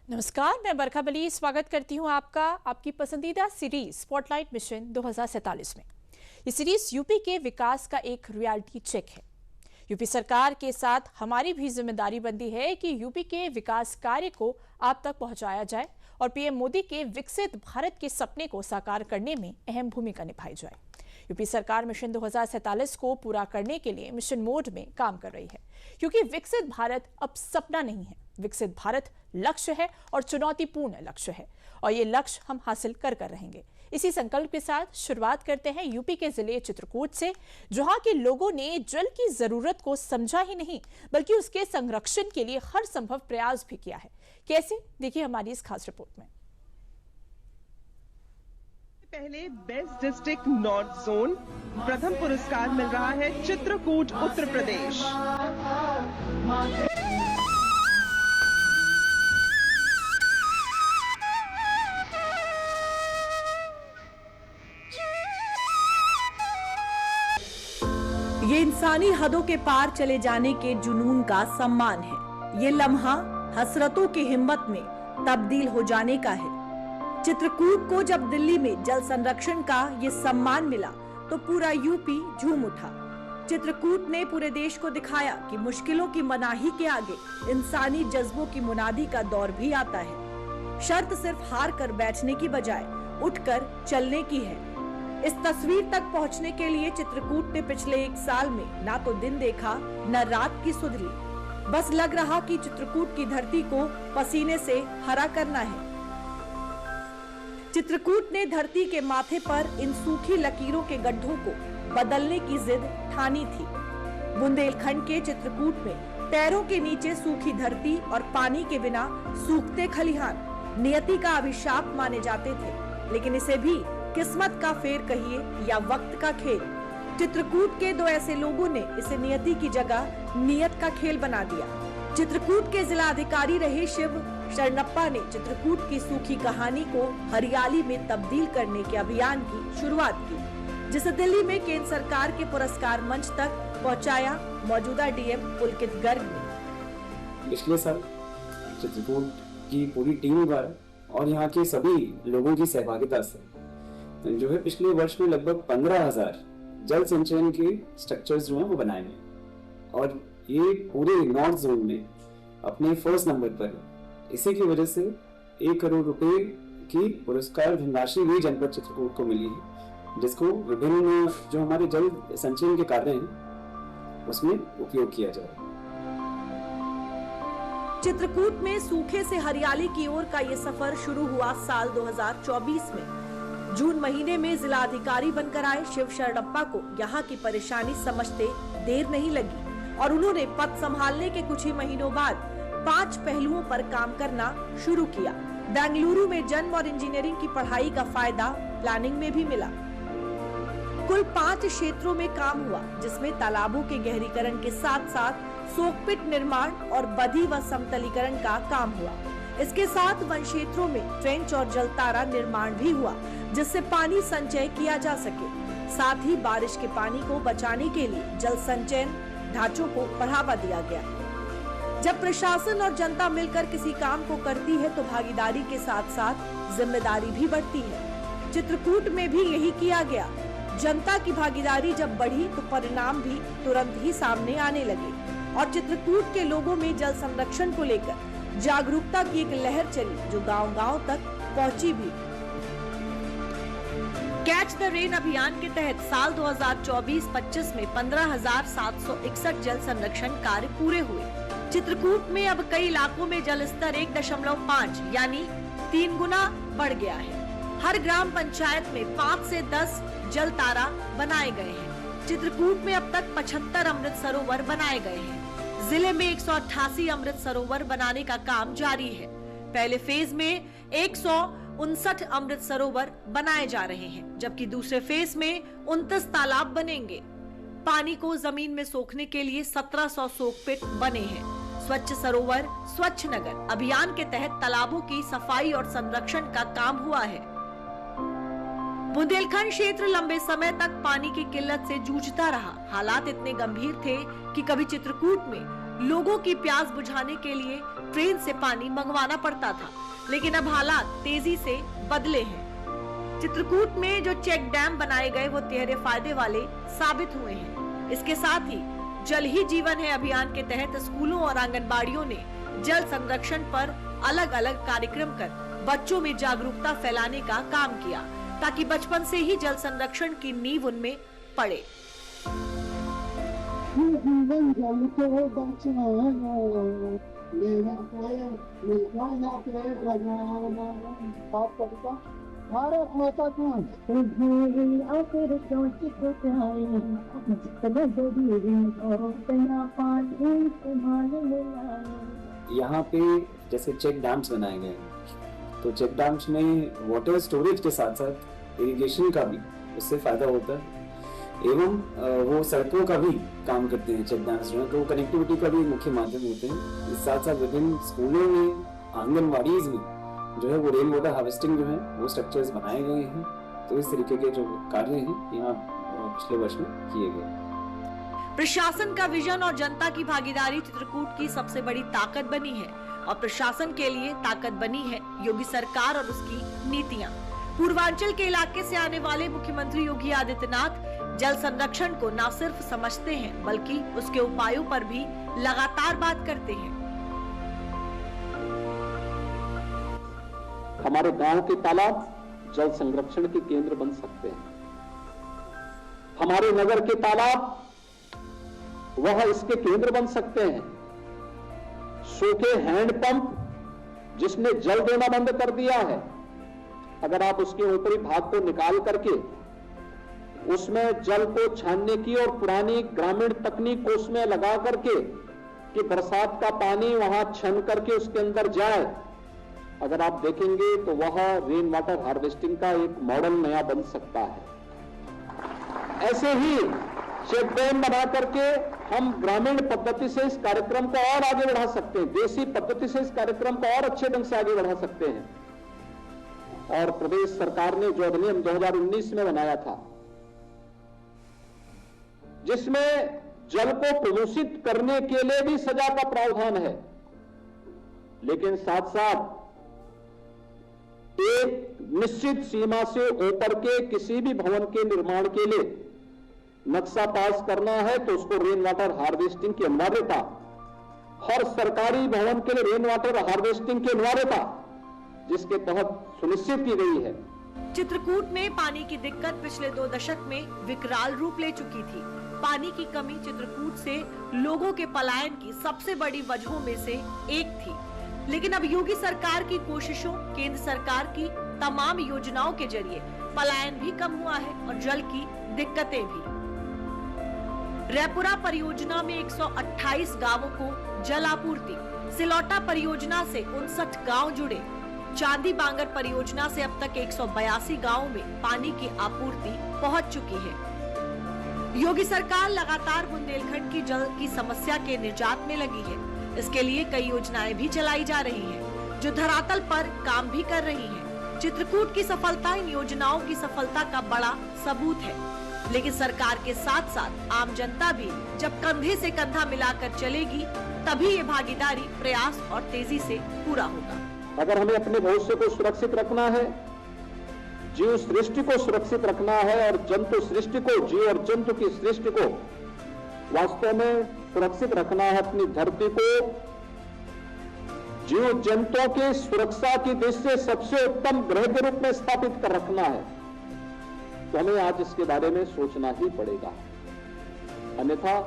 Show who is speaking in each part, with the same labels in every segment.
Speaker 1: नमस्कार, मैं बरखा बली स्वागत करती हूं आपका आपकी पसंदीदा सीरीज स्पॉटलाइट मिशन 2047 में। ये सीरीज यूपी के विकास का एक रियलिटी चेक है। यूपी सरकार के साथ हमारी भी जिम्मेदारी बनती है कि यूपी के विकास कार्य को आप तक पहुंचाया जाए और पीएम मोदी के विकसित भारत के सपने को साकार करने में अहम भूमिका निभाई जाए। यूपी सरकार मिशन 2047 को पूरा करने के लिए मिशन मोड में काम कर रही है, क्योंकि विकसित भारत अब सपना नहीं है, विकसित भारत लक्ष्य है और चुनौतीपूर्ण लक्ष्य है, और ये लक्ष्य हम हासिल कर रहेंगे। इसी संकल्प के साथ शुरुआत करते हैं यूपी के जिले चित्रकूट से, जहां के लोगों ने जल की जरूरत को समझा ही नहीं बल्कि उसके संरक्षण के लिए हर संभव प्रयास भी किया है। कैसे, देखिए हमारी इस खास रिपोर्ट में।
Speaker 2: पहले बेस्ट डिस्ट्रिक्ट नॉर्थ जोन प्रथम पुरस्कार मिल रहा है चित्रकूट उत्तर प्रदेश।
Speaker 3: ये इंसानी हदों के पार चले जाने के जुनून का सम्मान है। ये लम्हा हसरतों की हिम्मत में तब्दील हो जाने का है। चित्रकूट को जब दिल्ली में जल संरक्षण का ये सम्मान मिला तो पूरा यूपी झूम उठा। चित्रकूट ने पूरे देश को दिखाया कि मुश्किलों की मनाही के आगे इंसानी जज्बों की मुनादी का दौर भी आता है। शर्त सिर्फ हार कर बैठने की बजाय उठकर चलने की है। इस तस्वीर तक पहुंचने के लिए चित्रकूट ने पिछले 1 साल में ना तो दिन देखा न रात की सुध ली। बस लग रहा कि चित्रकूट की धरती को पसीने से हरा करना है। चित्रकूट ने धरती के माथे पर इन सूखी लकीरों के गड्ढों को बदलने की जिद ठानी थी। बुंदेलखंड के चित्रकूट में पैरों के नीचे सूखी धरती और पानी के बिना सूखते खलिहान नियति का अभिशाप माने जाते थे, लेकिन इसे भी किस्मत का फेर कहिए या वक्त का खेल, चित्रकूट के 2 ऐसे लोगों ने इसे नियति की जगह नियत का खेल बना दिया। चित्रकूट के जिला अधिकारी रहे शिव शरणप्पा ने चित्रकूट की सूखी कहानी को हरियाली में तब्दील करने के अभियान की शुरुआत की, जिसे दिल्ली में केंद्र सरकार के पुरस्कार मंच तक पहुंचाया मौजूदा डीएम पुलकित गर्ग ने।
Speaker 4: पिछले साल चित्रकूट की पूरी टीम द्वारा और यहाँ के सभी लोगों की सहभागिता से जो है पिछले वर्ष में लगभग 15,000 जल संचयन के स्ट्रक्चर्स जो हैं वो बनाए हैं, और ये पूरे नॉर्थ जोन में अपने फर्स्ट नंबर पर है। इसी की वजह से 1 करोड़ रुपए की पुरस्कार धनराशि भी जनपद चित्रकूट को मिली है, जिसको विभिन्न जो हमारे जल संचयन के कार्य हैं उसमें उपयोग किया जाए।
Speaker 3: चित्रकूट में सूखे से हरियाली की ओर का ये सफर शुरू हुआ साल 2024 में। जून महीने में जिला अधिकारी बनकर आए शिव शरणप्पा को यहाँ की परेशानी समझते देर नहीं लगी और उन्होंने पद संभालने के कुछ ही महीनों बाद 5 पहलुओं पर काम करना शुरू किया। बेंगलुरु में जन्म और इंजीनियरिंग की पढ़ाई का फायदा प्लानिंग में भी मिला। कुल 5 क्षेत्रों में काम हुआ, जिसमें तालाबों के गहरीकरण के साथ साथ सोकपिट निर्माण और बदी व समतलीकरण का काम हुआ। इसके साथ वन क्षेत्रों में ट्रेंच और जलतारा निर्माण भी हुआ, जिससे पानी संचय किया जा सके। साथ ही बारिश के पानी को बचाने के लिए जल संचयन ढांचों को बढ़ावा दिया गया। जब प्रशासन और जनता मिलकर किसी काम को करती है तो भागीदारी के साथ साथ जिम्मेदारी भी बढ़ती है। चित्रकूट में भी यही किया गया। जनता की भागीदारी जब बढ़ी तो परिणाम भी तुरंत ही सामने आने लगे और चित्रकूट के लोगों में जल संरक्षण को लेकर जागरूकता की एक लहर चली, जो गांव-गांव तक पहुंची भी। कैच द रेन अभियान के तहत साल 2024-25 में 15,761 जल संरक्षण कार्य पूरे हुए। चित्रकूट में अब कई इलाकों में जल स्तर 1.5 यानी 3 गुना बढ़ गया है। हर ग्राम पंचायत में 5 से 10 जल तारा बनाए गए हैं। चित्रकूट में अब तक 75 अमृत सरोवर बनाए गए हैं। जिले में 188 अमृत सरोवर बनाने का काम जारी है। पहले फेज में 159 अमृत सरोवर बनाए जा रहे हैं, जबकि दूसरे फेज में 29 तालाब बनेंगे। पानी को जमीन में सोखने के लिए 1700 सोकपिट बने हैं। स्वच्छ सरोवर स्वच्छ नगर अभियान के तहत तालाबों की सफाई और संरक्षण का काम हुआ है। बुंदेलखंड क्षेत्र लंबे समय तक पानी की किल्लत से जूझता रहा। हालात इतने गंभीर थे कि कभी चित्रकूट में लोगों की प्यास बुझाने के लिए ट्रेन से पानी मंगवाना पड़ता था, लेकिन अब हालात तेजी से बदले हैं। चित्रकूट में जो चेक डैम बनाए गए वो तिहरे फायदे वाले साबित हुए हैं। इसके साथ ही जल ही जीवन है अभियान के तहत स्कूलों और आंगनबाड़ियों ने जल संरक्षण पर अलग अलग कार्यक्रम कर बच्चों में जागरूकता फैलाने का काम किया, ताकि बचपन से ही जल संरक्षण की नींव उनमें पड़े।
Speaker 5: भारत माता की
Speaker 4: यहाँ पे जैसे चेक डैम्स बनाए गए हैं, तो चेक डैम्स में वाटर स्टोरेज के साथ साथ इरिगेशन का भी उससे फायदा होता है, एवं वो सड़कों का भी काम करते हैं चेक डैम्स जो है, तो कनेक्टिविटी का भी मुख्य माध्यम होते हैं। इस साथ साथ विभिन्न स्कूलों में, आंगनवाड़ीज में जो है वो रेन वाटर हार्वेस्टिंग जो है वो स्ट्रक्चर्स बनाए गए हैं। तो इस तरीके के जो कार्य हैं यहाँ पिछले वर्ष में किए गए।
Speaker 3: प्रशासन का विजन और जनता की भागीदारी चित्रकूट की सबसे बड़ी ताकत बनी है, और प्रशासन के लिए ताकत बनी है योगी सरकार और उसकी नीतियां। पूर्वांचल के इलाके से आने वाले मुख्यमंत्री योगी आदित्यनाथ जल संरक्षण को न सिर्फ समझते हैं बल्कि उसके उपायों पर भी लगातार बात करते हैं।
Speaker 6: हमारे गांव के तालाब जल संरक्षण के केंद्र बन सकते हैं। हमारे नगर के तालाब वह इसके केंद्र बन सकते हैं। सूखे हैंडपंप जिसने जल देना बंद कर दिया है, अगर आप उसके ऊपरी भाग को निकाल करके उसमें जल को छानने की और पुरानी ग्रामीण तकनीक को उसमें लगा करके कि बरसात का पानी वहां छन करके उसके अंदर जाए, अगर आप देखेंगे तो वह रेन वाटर हार्वेस्टिंग का एक मॉडल नया बन सकता है। ऐसे ही चेक डैम बना करके हम ग्रामीण पद्धति से इस कार्यक्रम को और आगे बढ़ा सकते हैं, देसी पद्धति से इस कार्यक्रम को और अच्छे ढंग से आगे बढ़ा सकते हैं। और प्रदेश सरकार ने जो अधिनियम 2019 में बनाया था, जिसमें जल को प्रदूषित करने के लिए भी सजा का प्रावधान है, लेकिन साथ साथ एक निश्चित सीमा से ऊपर के किसी भी भवन के निर्माण के लिए नक्शा पास करना है तो उसको रेन वाटर हार्वेस्टिंग की अनिवार्यता, हर सरकारी भवन के लिए रेन वाटर हार्वेस्टिंग की अनिवार्यता जिसके तहत सुनिश्चित की गई है।
Speaker 3: चित्रकूट में पानी की दिक्कत पिछले 2 दशक में विकराल रूप ले चुकी थी। पानी की कमी चित्रकूट से लोगों के पलायन की सबसे बड़ी वजहों में से एक थी, लेकिन अब योगी सरकार की कोशिशों, केंद्र सरकार की तमाम योजनाओं के जरिए पलायन भी कम हुआ है और जल की दिक्कतें भी। रैपुरा परियोजना में 128 गांवों को जल आपूर्ति, सिलौटा परियोजना से 59 गांव जुड़े, चांदी बांगर परियोजना से अब तक 182 गांवों में पानी की आपूर्ति पहुंच चुकी है। योगी सरकार लगातार बुंदेलखंड की जल की समस्या के निजात में लगी है। इसके लिए कई योजनाएं भी चलाई जा रही हैं, जो धरातल पर काम भी कर रही हैं। चित्रकूट की सफलता इन योजनाओं की सफलता का बड़ा सबूत है, लेकिन सरकार के साथ साथ आम जनता भी जब कंधे से कंधा मिलाकर चलेगी, तभी ये भागीदारी, प्रयास और तेजी से पूरा होगा।
Speaker 6: अगर हमें अपने भविष्य को सुरक्षित रखना है, जीव सृष्टि को सुरक्षित रखना है और जंतु सृष्टि को, जीव और जंतु की सृष्टि को वास्तव में सुरक्षित रखना है, अपनी धरती को जीव जंतुओं की सुरक्षा की दृष्टि से सबसे उत्तम ग्रह के रूप में स्थापित कर रखना है, तो हमें आज इसके बारे में सोचना ही पड़ेगा। अन्यथा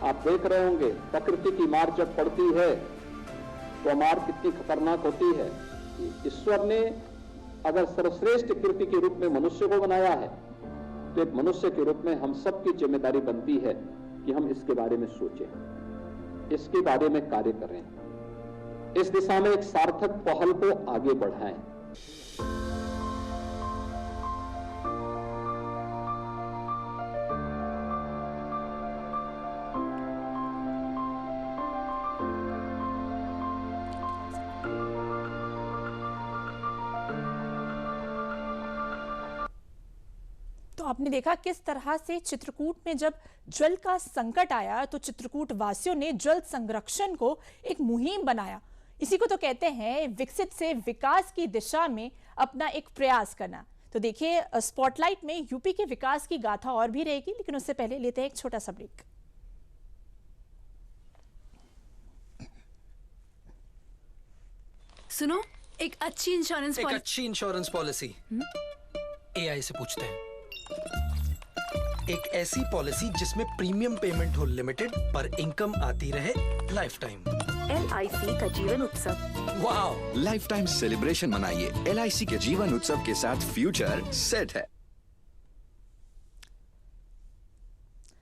Speaker 6: आप देख रहे होंगे प्रकृति की मार जब पड़ती है तो मार कितनी खतरनाक होती है। ईश्वर ने अगर सर्वश्रेष्ठ कृति के रूप में मनुष्य को बनाया है, तो एक मनुष्य के रूप में हम सबकी जिम्मेदारी बनती है कि हम इसके बारे में सोचें, इसके बारे में कार्य करें, इस दिशा में एक सार्थक पहल को आगे बढ़ाएं।
Speaker 1: तो आपने देखा किस तरह से चित्रकूट में जब जल का संकट आया तो चित्रकूट वासियों ने जल संरक्षण को एक मुहिम बनाया। इसी को तो कहते हैं विकसित से विकास की दिशा में अपना एक प्रयास करना। तो देखिए स्पॉटलाइट में यूपी के विकास की गाथा और भी रहेगी, लेकिन उससे पहले लेते हैं एक छोटा सा ब्रेक।
Speaker 7: सुनो, एक अच्छी
Speaker 8: इंश्योरेंस पॉलिसी एआई से पूछते हैं। एक ऐसी पॉलिसी जिसमें प्रीमियम पेमेंट हो लिमिटेड पर इनकम आती रहे लाइफ टाइम।
Speaker 3: LIC का जीवन उत्सव।
Speaker 8: वाह,
Speaker 9: लाइफ टाइम सेलिब्रेशन मनाइए। LIC के जीवन उत्सव के साथ फ्यूचर सेट है।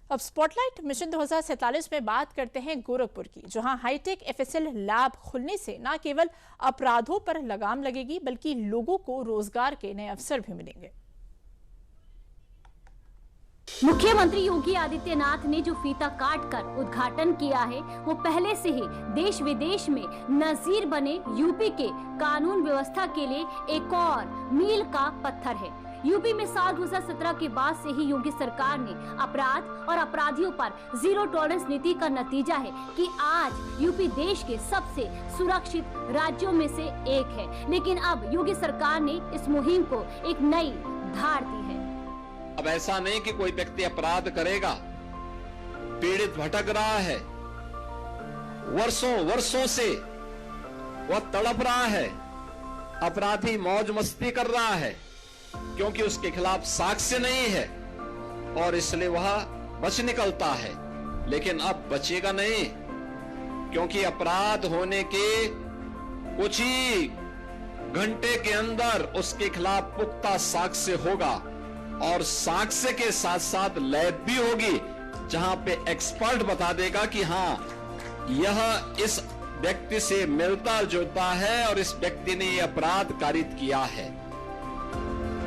Speaker 1: अब स्पॉटलाइट मिशन 2047 में बात करते हैं गोरखपुर की, जहां हाईटेक FSL लैब खुलने से न केवल अपराधों पर लगाम लगेगी बल्कि लोगों को रोजगार के नए अवसर भी मिलेंगे।
Speaker 10: मुख्यमंत्री योगी आदित्यनाथ ने जो फीता काट कर उद्घाटन किया है वो पहले से ही देश विदेश में नजीर बने यूपी के कानून व्यवस्था के लिए एक और मील का पत्थर है। यूपी में साल 2017 के बाद से ही योगी सरकार ने अपराध और अपराधियों पर जीरो टॉलरेंस नीति का नतीजा है कि आज यूपी देश के सबसे सुरक्षित राज्यों में से एक है। लेकिन अब योगी सरकार ने इस मुहिम को एक नई धार दी है।
Speaker 6: अब ऐसा नहीं कि कोई व्यक्ति अपराध करेगा, पीड़ित भटक रहा है, वर्षों से वह तड़प रहा है, अपराधी मौज मस्ती कर रहा है क्योंकि उसके खिलाफ साक्ष्य नहीं है और इसलिए वह बच निकलता है। लेकिन अब बचेगा नहीं, क्योंकि अपराध होने के कुछ ही घंटे के अंदर उसके खिलाफ पुख्ता साक्ष्य होगा और साक्ष्य के साथ साथ लैब भी होगी जहां पे एक्सपर्ट बता देगा कि हां यह इस व्यक्ति से मिलता जुलता है और इस व्यक्ति ने यह अपराध कारित किया है।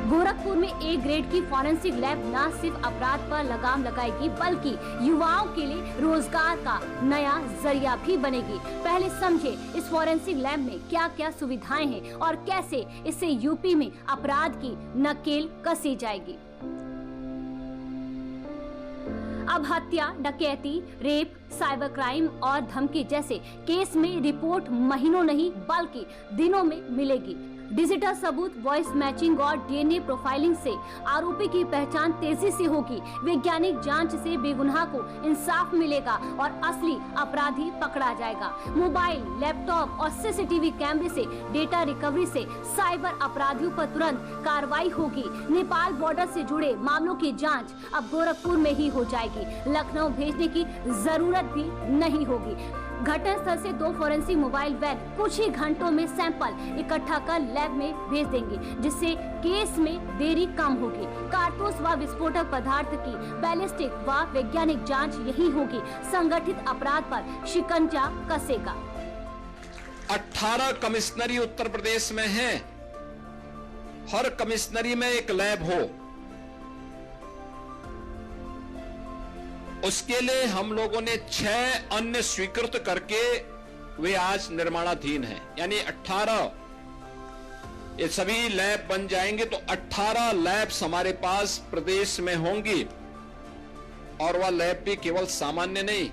Speaker 10: गोरखपुर में A ग्रेड की फॉरेंसिक लैब न सिर्फ अपराध पर लगाम लगाएगी बल्कि युवाओं के लिए रोजगार का नया जरिया भी बनेगी। पहले समझे इस फॉरेंसिक लैब में क्या क्या सुविधाएं हैं और कैसे इससे यूपी में अपराध की नकेल कसी जाएगी। अब हत्या, डकैती, रेप, साइबर क्राइम और धमकी जैसे केस में रिपोर्ट महीनों नहीं बल्कि दिनों में मिलेगी। डिजिटल सबूत, वॉइस मैचिंग और DNA प्रोफाइलिंग से आरोपी की पहचान तेजी से होगी। वैज्ञानिक जांच से बेगुनाह को इंसाफ मिलेगा और असली अपराधी पकड़ा जाएगा। मोबाइल, लैपटॉप और CCTV कैमरे से डेटा रिकवरी से साइबर अपराधियों पर तुरंत कार्रवाई होगी। नेपाल बॉर्डर से जुड़े मामलों की जांच अब गोरखपुर में ही हो जाएगी। लखनऊ भेजने की जरूरत भी नहीं होगी। घटनास्थल से 2 फॉरेंसिक मोबाइल वैन कुछ ही घंटों में सैंपल इकट्ठा कर लैब में भेज देंगे, जिससे केस में देरी कम होगी। कारतूस व विस्फोटक पदार्थ की बैलिस्टिक व वैज्ञानिक जांच यही होगी। संगठित अपराध पर शिकंजा कसेगा।
Speaker 6: 18 कमिश्नरी उत्तर प्रदेश में हैं। हर कमिश्नरी में एक लैब हो, उसके लिए हम लोगों ने 6 अन्य स्वीकृत करके वे आज निर्माणाधीन हैं। यानी 18 ये सभी लैब बन जाएंगे तो 18 लैब्स हमारे पास प्रदेश में होंगी। और वह लैब भी केवल सामान्य नहीं,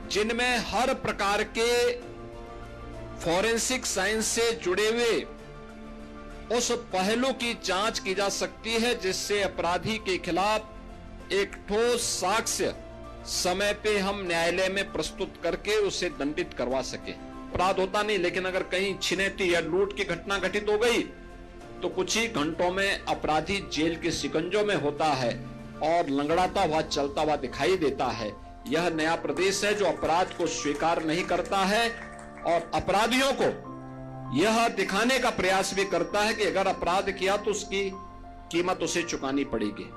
Speaker 6: जिनमें हर प्रकार के फॉरेंसिक साइंस से जुड़े हुए उस पहलू की जांच की जा सकती है जिससे अपराधी के खिलाफ एक ठोस साक्ष्य समय पे हम न्यायालय में प्रस्तुत करके उसे दंडित करवा सके। अपराध होता नहीं, लेकिन अगर कहीं छिनैती या लूट की घटना घटित हो गई तो कुछ ही घंटों में अपराधी जेल के शिकंजों में होता है और लंगड़ाता हुआ चलता हुआ दिखाई देता है। यह नया प्रदेश है जो अपराध को स्वीकार नहीं करता है और अपराधियों को यह दिखाने का प्रयास भी करता है कि अगर अपराध किया तो उसकी कीमत उसे चुकानी पड़ेगी।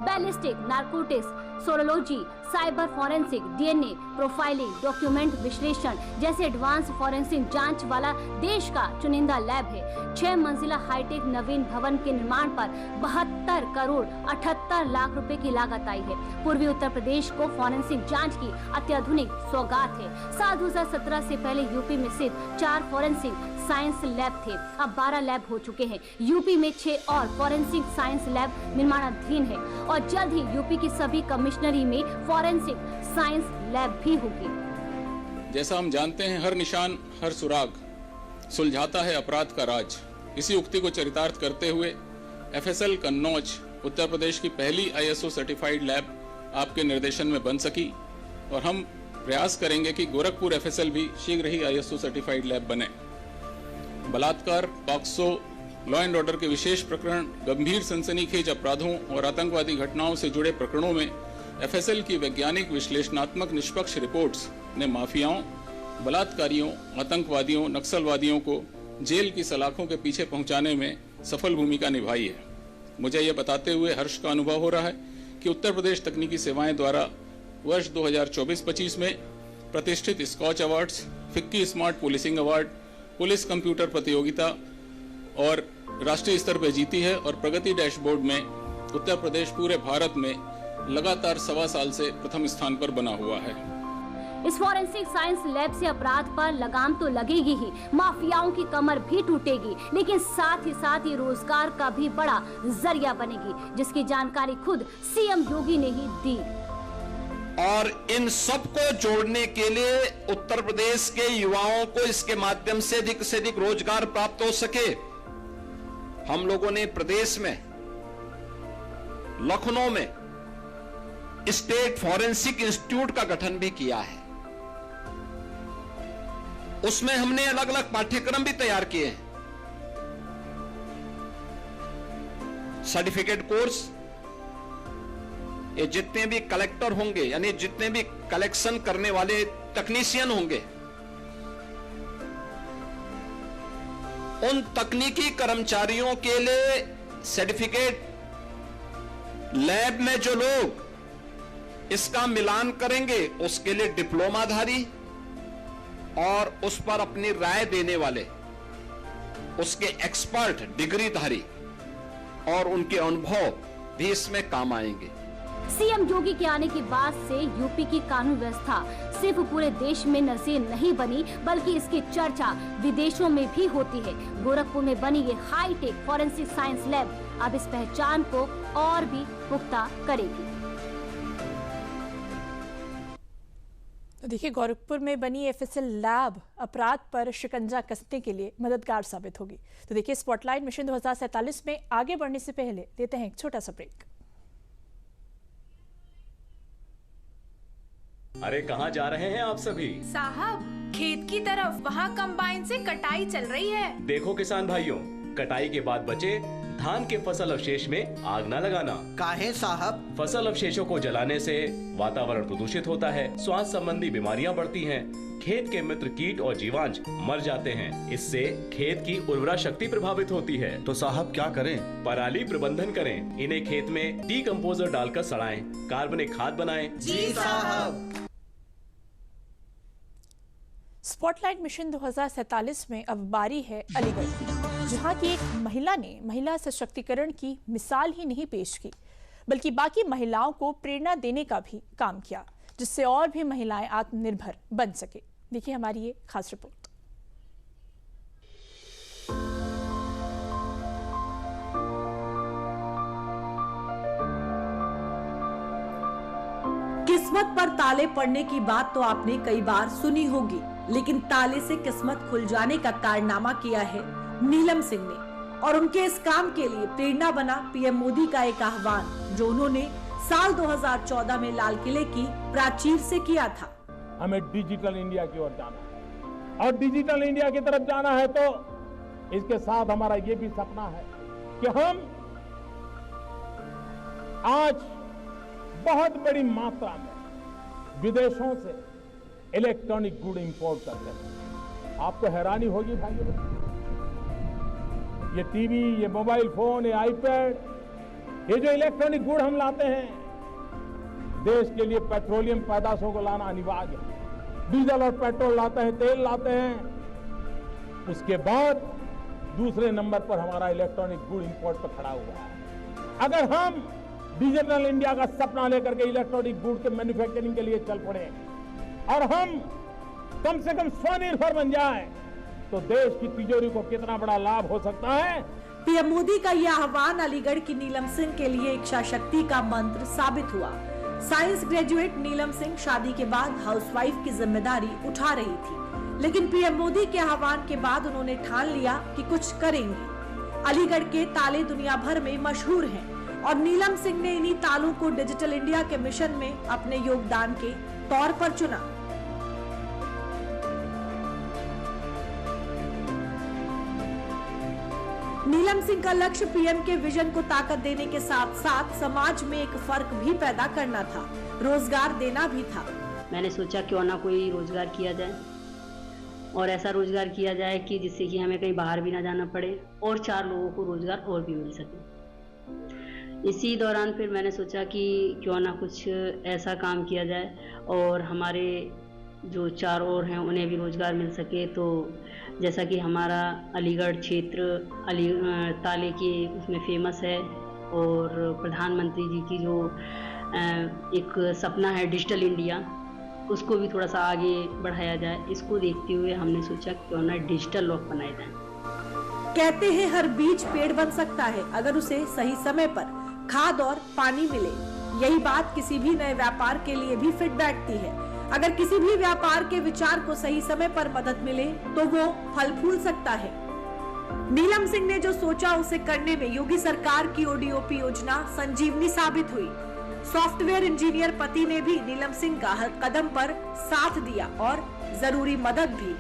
Speaker 10: Ballistic, narcotics, saurology, cyber forensic, DNA profiling, document विश्लेषण जैसे एडवांस फॉरेंसिक जांच वाला देश का चुनिंदा लैब है। 6 मंजिला हाईटेक नवीन भवन के निर्माण पर 72 करोड़ 78 लाख रुपए की लागत आई है। पूर्वी उत्तर प्रदेश को फॉरेंसिक जांच की अत्याधुनिक सौगात है। साल 2017 से पहले यूपी में सिर्फ 4 फॉरेंसिक साइंस लैब थे, अब 12 लैब हो चुके हैं। यूपी में 6 और फॉरेंसिक साइंस लैब निर्माणाधीन है और जल्द ही यूपी की सभी कमिश्नरी में फॉरेंसिक साइंस लैब भी होगी।
Speaker 7: जैसा हम जानते हैं, हर निशान, हर सुराग सुलझाता है अपराध का राज। इसी उक्ति को चरितार्थ करते हुए FSL कन्नौज उत्तर प्रदेश की पहली ISO सर्टिफाइड लैब आपके निर्देशन में बन सकी और हम प्रयास करेंगे कि गोरखपुर FSL भी शीघ्र ही ISO सर्टिफाइड लैब बने। बलात्कार, पॉक्सो, लॉ एंड ऑर्डर के विशेष प्रकरण, गंभीर सनसनीखेज अपराधों और आतंकवादी घटनाओं से जुड़े प्रकरणों में FSL की वैज्ञानिक विश्लेषणात्मक निष्पक्ष रिपोर्ट्स ने माफियाओं, बलात्कारियों, आतंकवादियों, नक्सलवादियों को जेल की सलाखों के पीछे पहुंचाने में सफल भूमिका निभाई है। मुझे यह बताते हुए हर्ष का अनुभव हो रहा है कि उत्तर प्रदेश तकनीकी सेवाएं द्वारा वर्ष 2024-25 में प्रतिष्ठित Skoch awards, FICCI smart policing award, police computer प्रतियोगिता और राष्ट्रीय स्तर पर जीती है और प्रगति डैशबोर्ड में उत्तर प्रदेश पूरे भारत में लगातार 1.25 साल से प्रथम स्थान पर बना हुआ है।
Speaker 10: इस फॉरेंसिक साइंस लैब से अपराध पर लगाम तो लगेगी ही, माफियाओं की कमर भी टूटेगी, लेकिन साथ ही साथ ये रोजगार का भी बड़ा जरिया बनेगी, जिसकी जानकारी खुद CM योगी ने ही दी।
Speaker 11: और इन सबको जोड़ने के लिए उत्तर प्रदेश के युवाओं को इसके माध्यम से अधिक रोजगार प्राप्त हो सके, हम लोगों ने प्रदेश में लखनऊ में स्टेट फॉरेंसिक इंस्टीट्यूट का गठन भी किया है। उसमें हमने अलग अलग पाठ्यक्रम भी तैयार किए हैं। सर्टिफिकेट कोर्स, ये जितने भी कलेक्टर होंगे, यानी जितने भी कलेक्शन करने वाले तकनीशियन होंगे, उन तकनीकी कर्मचारियों के लिए सर्टिफिकेट लैब में जो लोग इसका मिलान करेंगे, उसके लिए डिप्लोमाधारी और उस पर अपनी राय देने वाले, उसके एक्सपर्ट डिग्रीधारी और उनके अनुभव भी इसमें काम आएंगे।
Speaker 10: CM योगी के आने के बाद से यूपी की कानून व्यवस्था सिर्फ पूरे देश में नज़ीर नहीं बनी, बल्कि इसकी चर्चा विदेशों में भी होती है। गोरखपुर में बनी ये हाईटेक फॉरेंसिक साइंस लैब अब इस पहचान को और भी पुख्ता करेगी।
Speaker 1: तो देखिए, गोरखपुर में बनी FSL लैब अपराध पर शिकंजा कसने के लिए मददगार साबित होगी। तो देखिए, स्पॉटलाइट मिशन 2047 में आगे बढ़ने से पहले लेते हैं एक छोटा सा ब्रेक।
Speaker 12: अरे कहाँ जा रहे हैं आप सभी?
Speaker 13: साहब, खेत की तरफ, वहाँ कंबाइन से कटाई चल रही है।
Speaker 12: देखो किसान भाइयों, कटाई के बाद बचे धान के फसल अवशेष में आग न लगाना।
Speaker 14: काहे साहब?
Speaker 12: फसल अवशेषों को जलाने से वातावरण प्रदूषित होता है, स्वास्थ्य संबंधी बीमारियां बढ़ती हैं, खेत के मित्र कीट और जीवांश मर जाते हैं, इससे खेत की उर्वरा शक्ति प्रभावित होती है।
Speaker 14: तो साहब क्या करें?
Speaker 12: पराली प्रबंधन करें, इन्हें खेत में डीकम्पोजर डालकर सड़ाएं, कार्बनिक खाद बनाएं।
Speaker 14: जी साहब।
Speaker 1: स्पॉटलाइट मिशन 2047 में अब बारी है अलीगढ़ की, जहां की एक महिला ने महिला सशक्तिकरण की मिसाल ही नहीं पेश की, बल्कि बाकी महिलाओं को प्रेरणा देने का भी काम किया, जिससे और भी महिलाएं आत्मनिर्भर बन सके। देखिए हमारी ये खास रिपोर्ट।
Speaker 3: किस्मत पर ताले पड़ने की बात तो आपने कई बार सुनी होगी, लेकिन ताले से किस्मत खुल जाने का कारनामा किया है नीलम सिंह ने, और उनके इस काम के लिए प्रेरणा बना PM मोदी का एक आह्वान, जो उन्होंने साल 2014 में लाल किले की प्राचीर से किया था।
Speaker 15: हमें डिजिटल इंडिया की ओर जाना है, और डिजिटल इंडिया की तरफ जाना है तो इसके साथ हमारा ये भी सपना है कि हम आज बहुत बड़ी मात्रा में विदेशों से इलेक्ट्रॉनिक गुड इंपोर्ट करते हैं। आपको हैरानी होगी भाइयों, ये टीवी, ये मोबाइल फोन, ये आईपैड, ये जो इलेक्ट्रॉनिक गुड हम लाते हैं, देश के लिए पेट्रोलियम पैदाशों को लाना अनिवार्य है। डीजल और पेट्रोल लाते हैं, तेल लाते हैं, उसके बाद दूसरे नंबर पर हमारा इलेक्ट्रॉनिक गुड इंपोर्ट पर खड़ा हुआ है। अगर हम डिजिटल इंडिया का सपना लेकर के इलेक्ट्रॉनिक गुड के मैन्युफैक्चरिंग के लिए चल पड़े और हम कम से कम स्वनिर्भर बन जाएं, तो देश की तिजोरी को कितना बड़ा लाभ हो सकता है।
Speaker 3: पीएम मोदी का यह आह्वान अलीगढ़ की नीलम सिंह के लिए इच्छा शक्ति का मंत्र साबित हुआ। साइंस ग्रेजुएट नीलम सिंह शादी के बाद हाउसवाइफ की जिम्मेदारी उठा रही थी, लेकिन पीएम मोदी के आह्वान के बाद उन्होंने ठान लिया कि कुछ करेंगी। अलीगढ़ के ताले दुनिया भर में मशहूर हैं और नीलम सिंह ने इन्हीं तालों को डिजिटल इंडिया के मिशन में अपने योगदान के तौर पर चुना। नीलम सिंह का लक्ष्य पीएम के विजन को ताकत देने के साथ साथ समाज में एक फर्क भी पैदा करना था, रोजगार देना भी था।
Speaker 16: मैंने सोचा क्यों ना कोई रोजगार किया जाए और ऐसा रोजगार किया जाए कि जिससे कि हमें कहीं बाहर भी ना जाना पड़े और 4 लोगों को रोजगार और भी मिल सके। इसी दौरान फिर मैंने सोचा कि क्यों ना कुछ ऐसा काम किया जाए और हमारे जो 4 और हैं उन्हें भी रोजगार मिल सके। तो जैसा कि हमारा अलीगढ़ क्षेत्र ताले के उसमें फेमस है और प्रधानमंत्री जी की जो एक सपना है डिजिटल इंडिया, उसको भी थोड़ा सा आगे बढ़ाया जाए। इसको देखते हुए हमने सोचा क्यों ना डिजिटल लॉक बनाए जाए।
Speaker 3: कहते हैं हर बीज पेड़ बन सकता है अगर उसे सही समय पर खाद और पानी मिले। यही बात किसी भी नए व्यापार के लिए भी फिट बैठती है। अगर किसी भी व्यापार के विचार को सही समय पर मदद मिले तो वो फल फूल सकता है। नीलम सिंह ने जो सोचा उसे करने में योगी सरकार की ओडीओपी योजना संजीवनी साबित हुई। सॉफ्टवेयर इंजीनियर पति ने भी नीलम सिंह का हर कदम पर साथ दिया और जरूरी मदद भी।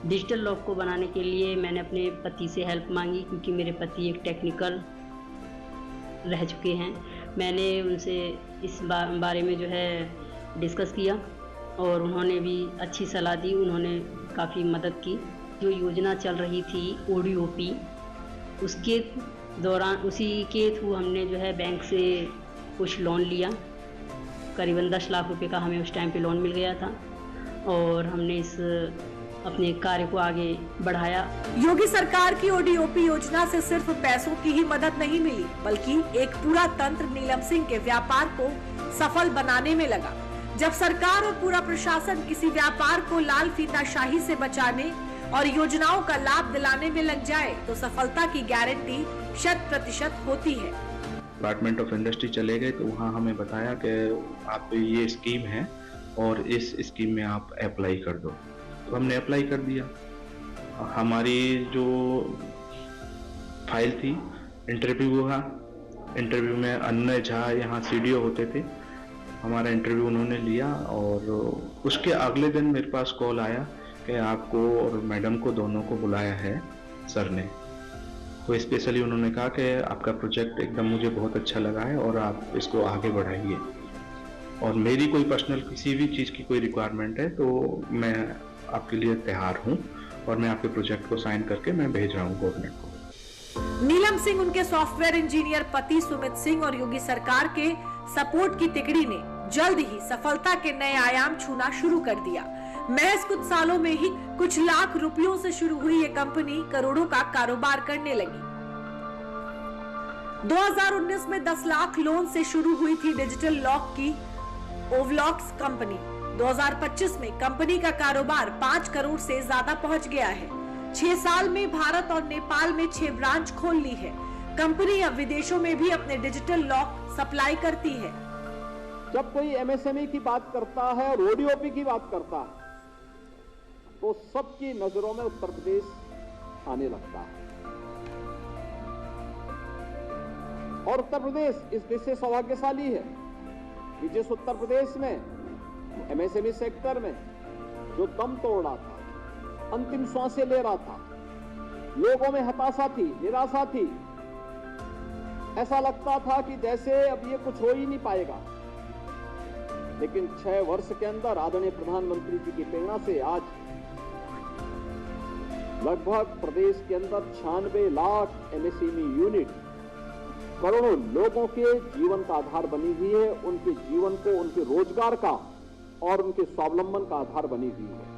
Speaker 16: डिजिटल लॉक को बनाने के लिए मैंने अपने पति से हेल्प मांगी, क्योंकि मेरे पति एक टेक्निकल रह चुके हैं। मैंने उनसे इस बारे में जो है डिस्कस किया और उन्होंने भी अच्छी सलाह दी, उन्होंने काफ़ी मदद की। जो योजना चल रही थी ओडीओपी, उसके दौरान उसी के थ्रू हमने जो है बैंक से कुछ लोन लिया। करीबन 10 लाख रुपए का हमें उस टाइम पे लोन मिल गया था और हमने इस अपने कार्य को आगे बढ़ाया।
Speaker 3: योगी सरकार की ओडीओपी योजना से सिर्फ पैसों की ही मदद नहीं मिली, बल्कि एक पूरा तंत्र नीलम सिंह के व्यापार को सफल बनाने में लगा। जब सरकार और पूरा प्रशासन किसी व्यापार को लाल फीताशाही से बचाने और योजनाओं का लाभ दिलाने में लग जाए तो सफलता की गारंटी 100% होती है।
Speaker 17: डिपार्टमेंट ऑफ इंडस्ट्री चले गए तो वहाँ हमें बताया कि आप ये स्कीम है और इस स्कीम में आप अप्लाई कर दो। तो हमने अप्लाई कर दिया। हमारी जो फाइल थी, इंटरव्यू हुआ। इंटरव्यू में अन्य झा यहाँ सीडीओ होते थे, हमारा इंटरव्यू उन्होंने लिया और उसके अगले दिन मेरे पास कॉल आया कि आपको और मैडम को दोनों को बुलाया है सर ने। तो स्पेशली उन्होंने कहा कि आपका प्रोजेक्ट एकदम मुझे बहुत अच्छा लगा है और आप इसको आगे बढ़ाइए, और मेरी कोई पर्सनल किसी भी चीज़ की कोई रिक्वायरमेंट है तो मैं आपके लिए तैयार हूँ और मैं आपके प्रोजेक्ट को साइन करके मैं भेज रहा हूँ गवर्नमेंट को।
Speaker 3: नीलम सिंह, उनके सॉफ्टवेयर इंजीनियर पति सुमित सिंह और योगी सरकार के सपोर्ट की तिकड़ी ने जल्द ही सफलता के नए आयाम छूना शुरू कर दिया। महज कुछ सालों में ही कुछ लाख रुपयों से शुरू हुई ये कंपनी करोड़ों का कारोबार करने लगी। 2019 में 10 लाख लोन से शुरू हुई थी डिजिटल लॉक की ओवलॉक्स कंपनी। 2025 में कंपनी का कारोबार 5 करोड़ से ज्यादा पहुंच गया है। 6 साल में भारत और नेपाल में 6 ब्रांच खोल ली है। कंपनी अब विदेशों में भी अपने डिजिटल लॉक सप्लाई करती है।
Speaker 6: जब कोई एमएसएमई की बात करता है और ओडीओपी की बात करता है तो सबकी नजरों में उत्तर प्रदेश आने लगता है। और उत्तर प्रदेश इस देश से सौभाग्यशाली है कि जिस उत्तर प्रदेश में एमएसएमई सेक्टर में जो दम तोड़ रहा था, अंतिम सांसें ले रहा था, लोगों में हताशा थी, निराशा थी, ऐसा लगता था कि जैसे अब ये कुछ हो ही नहीं पाएगा, लेकिन 6 वर्ष के अंदर आदरणीय प्रधानमंत्री जी की प्रेरणा से आज लगभग प्रदेश के अंदर 96 लाख एमएसएमई यूनिट करोड़ों लोगों के जीवन का आधार बनी हुई है, उनके जीवन को, उनके रोजगार का और उनके स्वावलंबन का आधार बनी हुई है।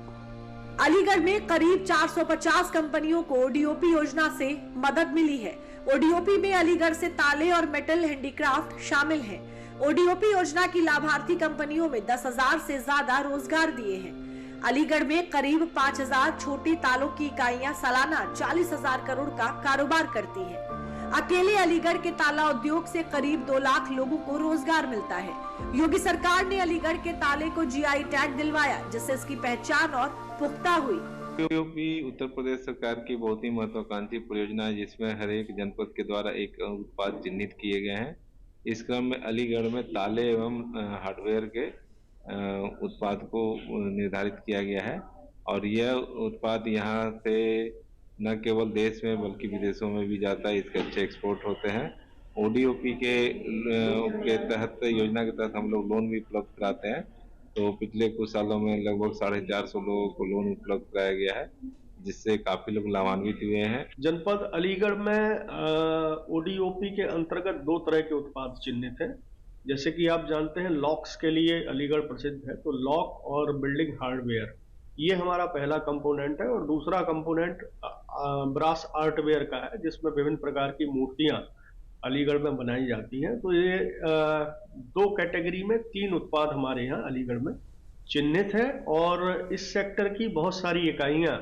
Speaker 3: अलीगढ़ में करीब 450 कंपनियों को ओडीओपी योजना से मदद मिली है। ओडीओपी में अलीगढ़ से ताले और मेटल हैंडीक्राफ्ट शामिल हैं। ओडीओपी योजना की लाभार्थी कंपनियों में 10,000 से ज्यादा रोजगार दिए हैं। अलीगढ़ में करीब 5,000 छोटी तालों की इकाइयां सालाना 40,000 करोड़ का कारोबार करती हैं। अकेले अलीगढ़ के ताला उद्योग से करीब 2 लाख लोगों को रोजगार मिलता है। योगी सरकार ने अलीगढ़ के ताले को जीआई टैग दिलवाया, जिससे इसकी पहचान और पुख्ता हुई।
Speaker 18: ओडीओपी उत्तर प्रदेश सरकार की बहुत ही महत्वाकांक्षी परियोजना है, जिसमें हर एक जनपद के द्वारा एक उत्पाद चिन्हित किए गए हैं। इस क्रम में अलीगढ़ में ताले एवं हार्डवेयर के उत्पाद को निर्धारित किया गया है और यह उत्पाद यहाँ से न केवल देश में बल्कि विदेशों में भी जाता है। इसके अच्छे एक्सपोर्ट होते हैं। ओडीओपी के तहत, योजना के तहत हम लोग लोन भी उपलब्ध कराते हैं। तो पिछले कुछ सालों में लगभग 450 लोगों को लोन उपलब्ध कराया गया है, जिससे काफी लोग लाभान्वित हुए हैं।
Speaker 19: जनपद अलीगढ़ में ओडीओपी के अंतर्गत 2 तरह के उत्पाद चिन्हित हैं। जैसे कि आप जानते हैं, लॉक्स के लिए अलीगढ़ प्रसिद्ध है, तो लॉक और बिल्डिंग हार्डवेयर ये हमारा पहला कंपोनेंट है। और दूसरा कंपोनेंट ब्रास आर्टवेयर का है, जिसमें विभिन्न प्रकार की मूर्तियां अलीगढ़ में बनाई जाती हैं। तो ये 2 कैटेगरी में 3 उत्पाद हमारे यहाँ अलीगढ़ में चिन्हित है और इस सेक्टर की बहुत सारी इकाइयां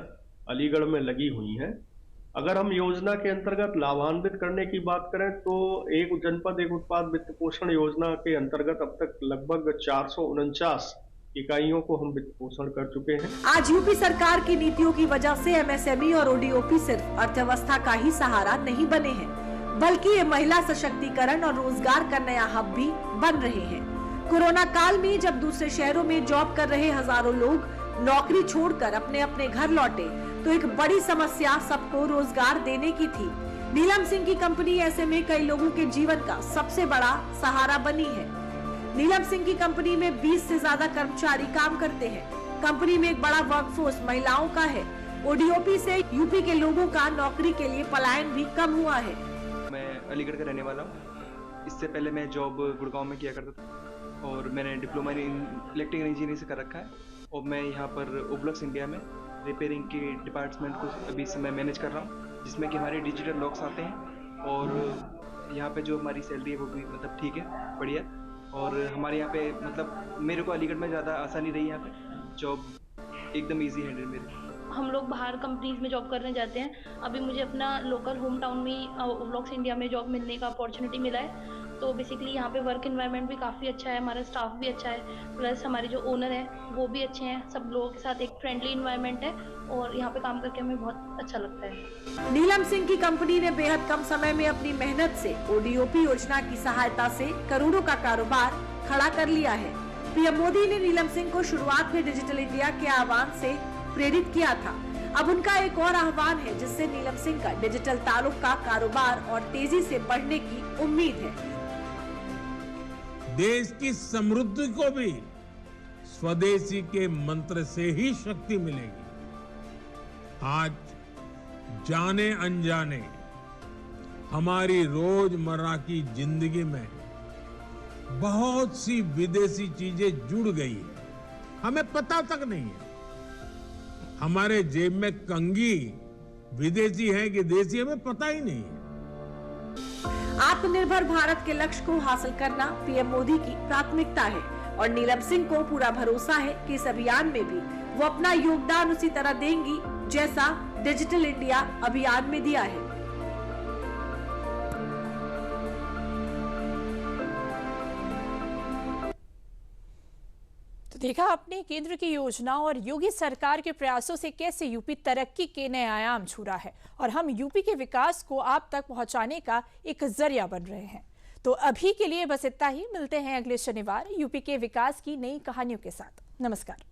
Speaker 19: अलीगढ़ में लगी हुई हैं। अगर हम योजना के अंतर्गत लाभान्वित करने की बात करें तो एक जनपद एक उत्पाद वित्त पोषण योजना के अंतर्गत अब तक लगभग 449 इकाइयों को हम वित्त पोषण कर चुके हैं।
Speaker 3: आज यूपी सरकार की नीतियों की वजह से एमएसएमई और ओडीओपी सिर्फ अर्थव्यवस्था का ही सहारा नहीं बने हैं, बल्कि ये महिला सशक्तिकरण और रोजगार का नया हब भी बन रहे हैं। कोरोना काल में जब दूसरे शहरों में जॉब कर रहे हजारों लोग नौकरी छोड़कर अपने अपने घर लौटे, तो एक बड़ी समस्या सबको रोजगार देने की थी। नीलम सिंह की कंपनी ऐसे में कई लोगों के जीवन का सबसे बड़ा सहारा बनी है। नीलम सिंह की कंपनी में 20 से ज्यादा कर्मचारी काम करते हैं। कंपनी में एक बड़ा वर्कफोर्स महिलाओं का है। ओडीओपी से यूपी के लोगों का नौकरी के लिए पलायन भी कम हुआ है।
Speaker 20: मैं अलीगढ़ का रहने वाला हूँ। इससे पहले मैं जॉब गुड़गांव में किया करता था और मैंने डिप्लोमा इन इलेक्ट्रिकल इंजीनियरिंग से कर रखा है और मैं यहाँ पर ओब्लॉक्स इंडिया में रिपेयरिंग के डिपार्टमेंट को अभी समय मैनेज कर रहा हूँ, जिसमें कि हमारे डिजिटल लॉक्स आते हैं और यहाँ पे जो हमारी सैलरी है वो भी मतलब ठीक है, बढ़िया। और हमारे यहाँ पे मतलब मेरे को अलीगढ़ में ज़्यादा आसानी रही, यहाँ पे जॉब एकदम ईजी हैंडल मेरी।
Speaker 21: हम लोग बाहर कंपनीज में जॉब करने जाते हैं। अभी मुझे अपना लोकल होम टाउन में ओब्लॉक्स इंडिया में जॉब मिलने का अपॉर्चुनिटी मिला है। तो बेसिकली यहाँ पे वर्क एनवायरनमेंट भी काफ़ी अच्छा है, हमारा स्टाफ भी अच्छा है, प्लस हमारे जो ओनर हैं वो भी अच्छे हैं। सब लोगों के साथ एक फ्रेंडली एनवायरनमेंट है और यहाँ पे काम करके हमें बहुत अच्छा लगता है।
Speaker 3: नीलम सिंह की कंपनी ने बेहद कम समय में अपनी मेहनत से ओडीओपी योजना की सहायता से करोड़ों का कारोबार खड़ा कर लिया है। पीएम मोदी ने नीलम सिंह को शुरुआत में डिजिटल इंडिया के आह्वान से प्रेरित किया था। अब उनका एक और आह्वान है, जिससे नीलम सिंह का डिजिटल ताल्लुक का कारोबार और तेजी से बढ़ने की उम्मीद है।
Speaker 15: देश की समृद्धि को भी स्वदेशी के मंत्र से ही शक्ति मिलेगी। आज जाने अनजाने हमारी रोजमर्रा की जिंदगी में बहुत सी विदेशी चीजें जुड़ गई है, हमें पता तक नहीं है। हमारे जेब में कंघी विदेशी है कि देसी, हमें पता ही नहीं है।
Speaker 3: आत्मनिर्भर भारत के लक्ष्य को हासिल करना पीएम मोदी की प्राथमिकता है और नीलम सिंह को पूरा भरोसा है कि इस अभियान में भी वो अपना योगदान उसी तरह देंगी जैसा डिजिटल इंडिया अभियान में दिया है।
Speaker 1: तो देखा आपने केंद्र की योजनाओं और योगी सरकार के प्रयासों से कैसे यूपी तरक्की के नए आयाम छू रहा है और हम यूपी के विकास को आप तक पहुंचाने का एक जरिया बन रहे हैं। तो अभी के लिए बस इतना ही। मिलते हैं अगले शनिवार यूपी के विकास की नई कहानियों के साथ। नमस्कार।